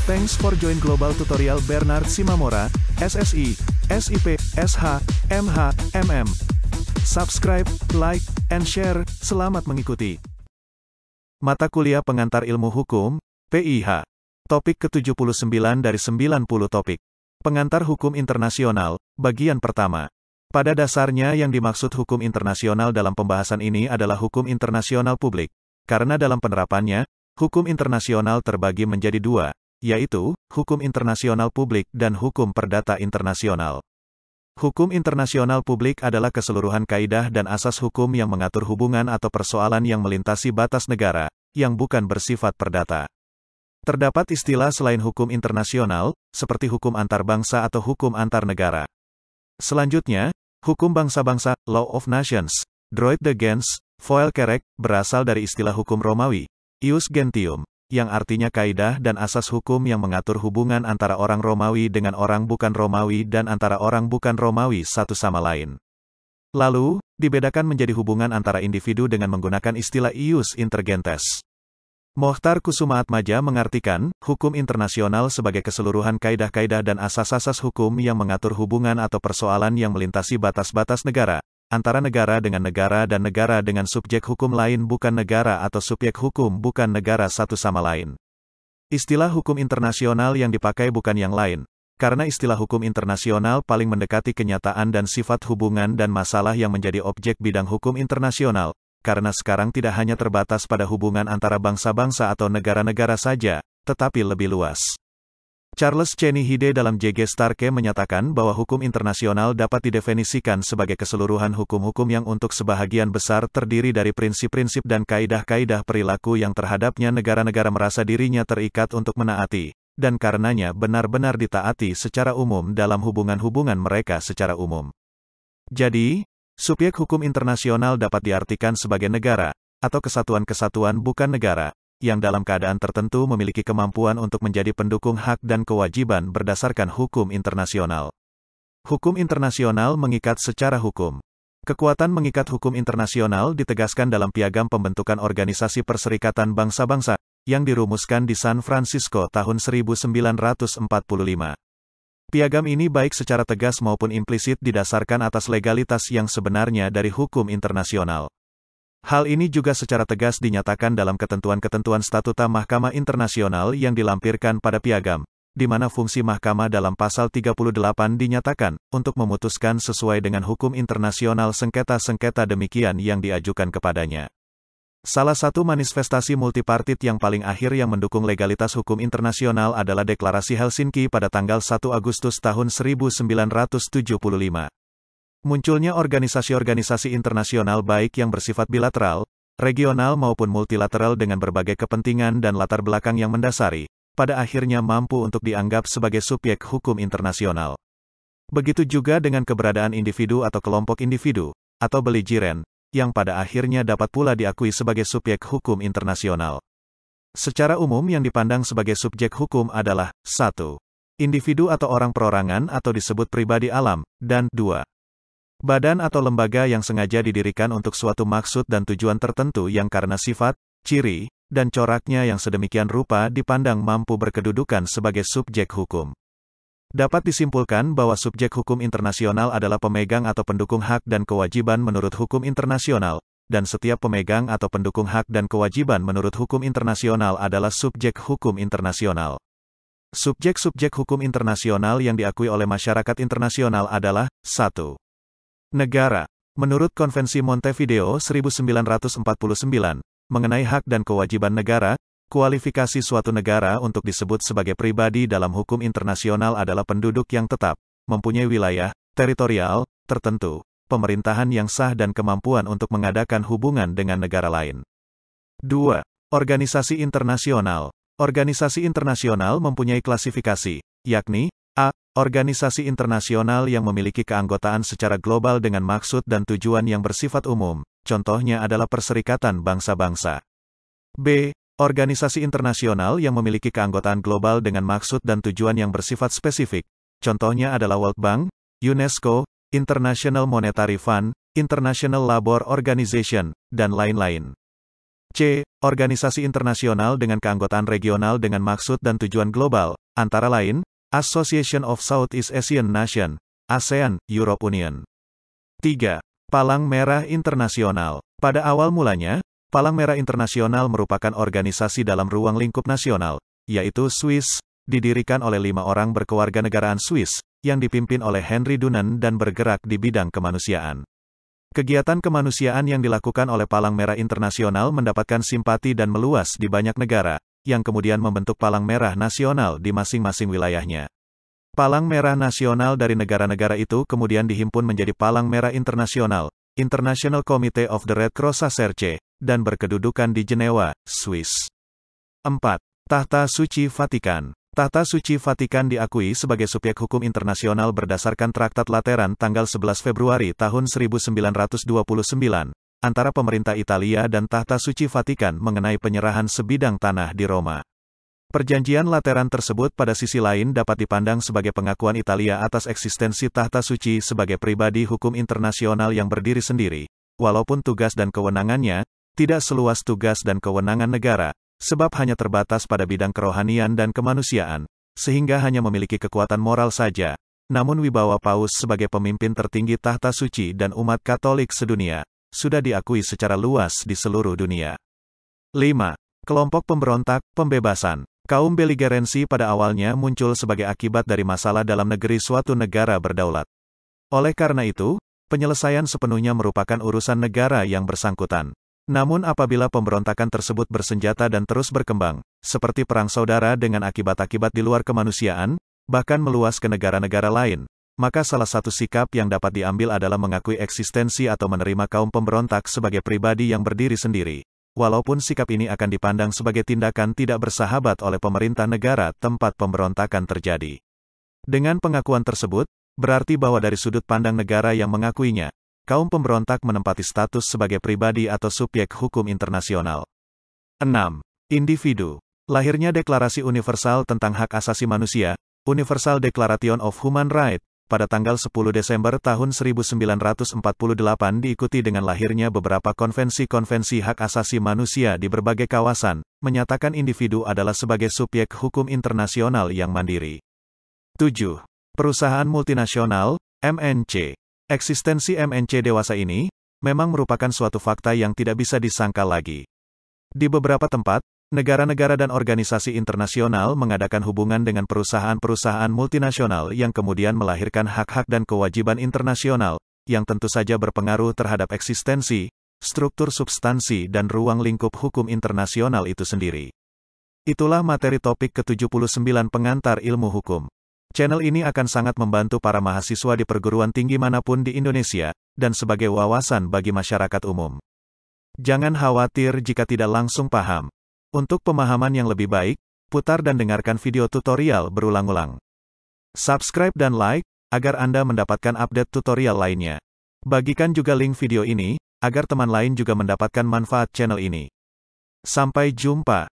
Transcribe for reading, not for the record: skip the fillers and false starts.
Thanks for join Global Tutorial Bernard Simamora, SSI, SIP, SH, MH, MM. Subscribe, like, and share. Selamat mengikuti. Mata Kuliah Pengantar Ilmu Hukum, PIH. Topik ke-79 dari 90 topik. Pengantar Hukum Internasional, bagian pertama. Pada dasarnya yang dimaksud hukum internasional dalam pembahasan ini adalah hukum internasional publik. Karena dalam penerapannya, hukum internasional terbagi menjadi dua, yaitu, hukum internasional publik dan hukum perdata internasional. Hukum internasional publik adalah keseluruhan kaidah dan asas hukum yang mengatur hubungan atau persoalan yang melintasi batas negara, yang bukan bersifat perdata. Terdapat istilah selain hukum internasional, seperti hukum antar bangsa atau hukum antar negara. Selanjutnya, hukum bangsa-bangsa, Law of Nations, droit de gens, Volkerrecht, berasal dari istilah hukum Romawi, ius gentium, yang artinya kaidah dan asas hukum yang mengatur hubungan antara orang Romawi dengan orang bukan Romawi dan antara orang bukan Romawi satu sama lain. Lalu, dibedakan menjadi hubungan antara individu dengan menggunakan istilah ius inter gentes. Mohtar Kusumaatmadja mengartikan, hukum internasional sebagai keseluruhan kaidah-kaidah dan asas-asas hukum yang mengatur hubungan atau persoalan yang melintasi batas-batas negara, antara negara dengan negara dan negara dengan subjek hukum lain bukan negara atau subjek hukum bukan negara satu sama lain. Istilah hukum internasional yang dipakai bukan yang lain, karena istilah hukum internasional paling mendekati kenyataan dan sifat hubungan dan masalah yang menjadi objek bidang hukum internasional, karena sekarang tidak hanya terbatas pada hubungan antara bangsa-bangsa atau negara-negara saja, tetapi lebih luas. Charles Cheney Hide dalam J.G. Starke menyatakan bahwa hukum internasional dapat didefinisikan sebagai keseluruhan hukum-hukum yang untuk sebahagian besar terdiri dari prinsip-prinsip dan kaidah-kaidah perilaku yang terhadapnya negara-negara merasa dirinya terikat untuk menaati, dan karenanya benar-benar ditaati secara umum dalam hubungan-hubungan mereka secara umum. Jadi, subjek hukum internasional dapat diartikan sebagai negara, atau kesatuan-kesatuan bukan negara, yang dalam keadaan tertentu memiliki kemampuan untuk menjadi pendukung hak dan kewajiban berdasarkan hukum internasional. Hukum internasional mengikat secara hukum. Kekuatan mengikat hukum internasional ditegaskan dalam Piagam Pembentukan Organisasi Perserikatan Bangsa-Bangsa, yang dirumuskan di San Francisco tahun 1945. Piagam ini baik secara tegas maupun implisit didasarkan atas legalitas yang sebenarnya dari hukum internasional. Hal ini juga secara tegas dinyatakan dalam ketentuan-ketentuan statuta Mahkamah Internasional yang dilampirkan pada piagam, di mana fungsi mahkamah dalam pasal 38 dinyatakan, untuk memutuskan sesuai dengan hukum internasional sengketa-sengketa demikian yang diajukan kepadanya. Salah satu manifestasi multipartit yang paling akhir yang mendukung legalitas hukum internasional adalah Deklarasi Helsinki pada tanggal 1 Agustus tahun 1975. Munculnya organisasi-organisasi internasional baik yang bersifat bilateral, regional maupun multilateral dengan berbagai kepentingan dan latar belakang yang mendasari, pada akhirnya mampu untuk dianggap sebagai subjek hukum internasional. Begitu juga dengan keberadaan individu atau kelompok individu, atau belligerent, yang pada akhirnya dapat pula diakui sebagai subjek hukum internasional. Secara umum yang dipandang sebagai subjek hukum adalah 1. Individu atau orang perorangan atau disebut pribadi alam, dan 2. Badan atau lembaga yang sengaja didirikan untuk suatu maksud dan tujuan tertentu yang karena sifat, ciri, dan coraknya yang sedemikian rupa dipandang mampu berkedudukan sebagai subjek hukum. Dapat disimpulkan bahwa subjek hukum internasional adalah pemegang atau pendukung hak dan kewajiban menurut hukum internasional, dan setiap pemegang atau pendukung hak dan kewajiban menurut hukum internasional adalah subjek hukum internasional. Subjek-subjek hukum internasional yang diakui oleh masyarakat internasional adalah 1. Negara. Menurut Konvensi Montevideo 1949, mengenai hak dan kewajiban negara, kualifikasi suatu negara untuk disebut sebagai pribadi dalam hukum internasional adalah penduduk yang tetap, mempunyai wilayah, teritorial, tertentu, pemerintahan yang sah dan kemampuan untuk mengadakan hubungan dengan negara lain. 2. Organisasi internasional. Organisasi internasional mempunyai klasifikasi, yakni, A. Organisasi internasional yang memiliki keanggotaan secara global dengan maksud dan tujuan yang bersifat umum, contohnya adalah Perserikatan Bangsa-Bangsa. B. Organisasi internasional yang memiliki keanggotaan global dengan maksud dan tujuan yang bersifat spesifik, contohnya adalah World Bank, UNESCO, International Monetary Fund, International Labour Organization, dan lain-lain. C. Organisasi internasional dengan keanggotaan regional dengan maksud dan tujuan global, antara lain, Association of Southeast Asian Nations, ASEAN, Europe Union. 3. Palang Merah Internasional. Pada awal mulanya, Palang Merah Internasional merupakan organisasi dalam ruang lingkup nasional, yaitu Swiss, didirikan oleh 5 orang berkewarganegaraan Swiss, yang dipimpin oleh Henry Dunant dan bergerak di bidang kemanusiaan. Kegiatan kemanusiaan yang dilakukan oleh Palang Merah Internasional mendapatkan simpati dan meluas di banyak negara, yang kemudian membentuk Palang Merah Nasional di masing-masing wilayahnya. Palang Merah Nasional dari negara-negara itu kemudian dihimpun menjadi Palang Merah Internasional, International Committee of the Red Cross (SRC), dan berkedudukan di Jenewa, Swiss. 4. Tahta Suci Vatikan. Tahta Suci Vatikan diakui sebagai subjek hukum internasional berdasarkan Traktat Lateran tanggal 11 Februari tahun 1929, antara pemerintah Italia dan Tahta Suci Vatikan mengenai penyerahan sebidang tanah di Roma. Perjanjian Lateran tersebut pada sisi lain dapat dipandang sebagai pengakuan Italia atas eksistensi Tahta Suci sebagai pribadi hukum internasional yang berdiri sendiri, walaupun tugas dan kewenangannya tidak seluas tugas dan kewenangan negara, sebab hanya terbatas pada bidang kerohanian dan kemanusiaan, sehingga hanya memiliki kekuatan moral saja. Namun wibawa Paus sebagai pemimpin tertinggi Tahta Suci dan umat Katolik sedunia, sudah diakui secara luas di seluruh dunia. 5. Kelompok pemberontak, pembebasan. Kaum beligerensi pada awalnya muncul sebagai akibat dari masalah dalam negeri suatu negara berdaulat. Oleh karena itu, penyelesaian sepenuhnya merupakan urusan negara yang bersangkutan. Namun apabila pemberontakan tersebut bersenjata dan terus berkembang, seperti perang saudara dengan akibat-akibat di luar kemanusiaan, bahkan meluas ke negara-negara lain, maka salah satu sikap yang dapat diambil adalah mengakui eksistensi atau menerima kaum pemberontak sebagai pribadi yang berdiri sendiri, walaupun sikap ini akan dipandang sebagai tindakan tidak bersahabat oleh pemerintah negara tempat pemberontakan terjadi. Dengan pengakuan tersebut, berarti bahwa dari sudut pandang negara yang mengakuinya, kaum pemberontak menempati status sebagai pribadi atau subjek hukum internasional. 6. Individu. Lahirnya Deklarasi Universal tentang Hak Asasi Manusia, Universal Declaration of Human Rights, pada tanggal 10 Desember tahun 1948 diikuti dengan lahirnya beberapa konvensi-konvensi hak asasi manusia di berbagai kawasan, menyatakan individu adalah sebagai subjek hukum internasional yang mandiri. 7. Perusahaan multinasional, MNC. Eksistensi MNC dewasa ini, memang merupakan suatu fakta yang tidak bisa disangkal lagi. Di beberapa tempat, negara-negara dan organisasi internasional mengadakan hubungan dengan perusahaan-perusahaan multinasional yang kemudian melahirkan hak-hak dan kewajiban internasional, yang tentu saja berpengaruh terhadap eksistensi, struktur substansi dan ruang lingkup hukum internasional itu sendiri. Itulah materi topik ke-79 pengantar ilmu hukum. Channel ini akan sangat membantu para mahasiswa di perguruan tinggi manapun di Indonesia, dan sebagai wawasan bagi masyarakat umum. Jangan khawatir jika tidak langsung paham. Untuk pemahaman yang lebih baik, putar dan dengarkan video tutorial berulang-ulang. Subscribe dan like, agar Anda mendapatkan update tutorial lainnya. Bagikan juga link video ini, agar teman lain juga mendapatkan manfaat channel ini. Sampai jumpa.